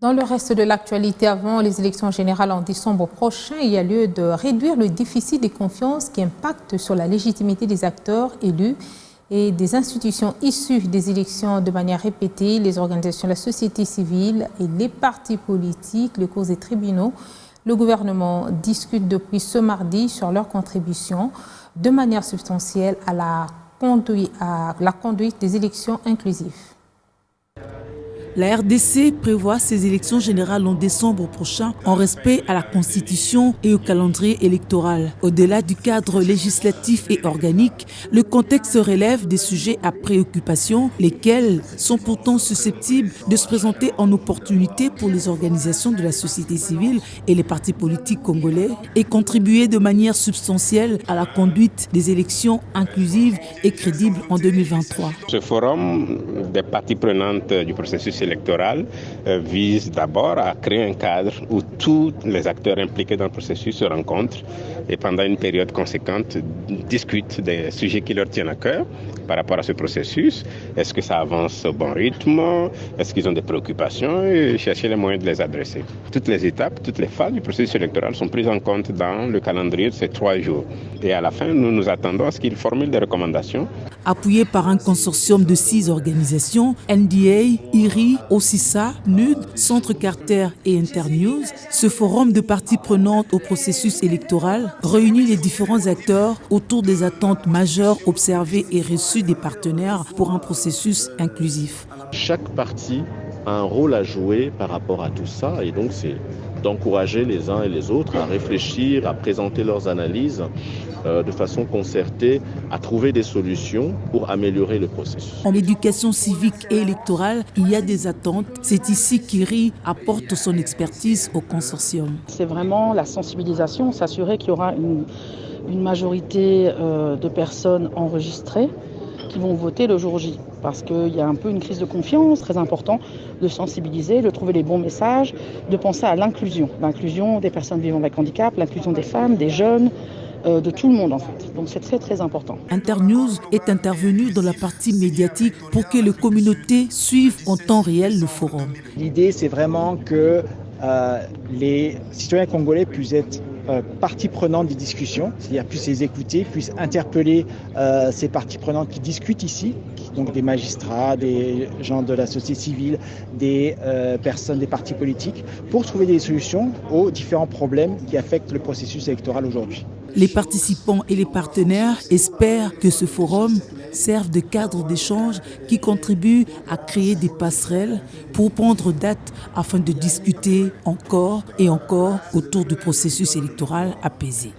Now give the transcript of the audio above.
Dans le reste de l'actualité, avant les élections générales en décembre prochain, il y a lieu de réduire le déficit de confiance qui impacte sur la légitimité des acteurs élus et des institutions issues des élections de manière répétée, les organisations de la société civile et les partis politiques, les cours et tribunaux. Le gouvernement discute depuis ce mardi sur leur contribution de manière substantielle à la conduite des élections inclusives. La RDC prévoit ces élections générales en décembre prochain en respect à la Constitution et au calendrier électoral. Au-delà du cadre législatif et organique, le contexte relève des sujets à préoccupation, lesquels sont pourtant susceptibles de se présenter en opportunité pour les organisations de la société civile et les partis politiques congolais et contribuer de manière substantielle à la conduite des élections inclusives et crédibles en 2023. Ce forum des parties prenantes du processus électoral vise d'abord à créer un cadre où tous les acteurs impliqués dans le processus se rencontrent et pendant une période conséquente discutent des sujets qui leur tiennent à cœur par rapport à ce processus. Est-ce que ça avance au bon rythme? Est-ce qu'ils ont des préoccupations? Et chercher les moyens de les adresser. Toutes les étapes, toutes les phases du processus électoral sont prises en compte dans le calendrier de ces 3 jours. Et à la fin, nous nous attendons à ce qu'ils formulent des recommandations. Appuyé par un consortium de 6 organisations, NDA, IRI, OCISA, NUD, Centre Carter et Internews, ce forum de parties prenantes au processus électoral réunit les différents acteurs autour des attentes majeures observées et reçues des partenaires pour un processus inclusif. Chaque partie a un rôle à jouer par rapport à tout ça et donc c'est d'encourager les uns et les autres à réfléchir, à présenter leurs analyses de façon concertée, à trouver des solutions pour améliorer le processus. En éducation civique et électorale, il y a des attentes. C'est ici qu'IRI apporte son expertise au consortium. C'est vraiment la sensibilisation, s'assurer qu'il y aura une majorité de personnes enregistrées qui vont voter le jour J. Parce qu'il y a un peu une crise de confiance, très important de sensibiliser, de trouver les bons messages, de penser à l'inclusion des personnes vivant avec handicap, l'inclusion des femmes, des jeunes, de tout le monde en fait. Donc c'est très très important. Internews est intervenu dans la partie médiatique pour que les communautés suivent en temps réel le forum. L'idée c'est vraiment que les citoyens congolais puissent être partie prenante des discussions, c'est-à-dire puissent les écouter, puissent interpeller ces parties prenantes qui discutent ici, donc des magistrats, des gens de la société civile, des personnes des partis politiques, pour trouver des solutions aux différents problèmes qui affectent le processus électoral aujourd'hui. Les participants et les partenaires espèrent que ce forum serve de cadre d'échange qui contribue à créer des passerelles pour prendre date afin de discuter encore et encore autour du processus électoral apaisé.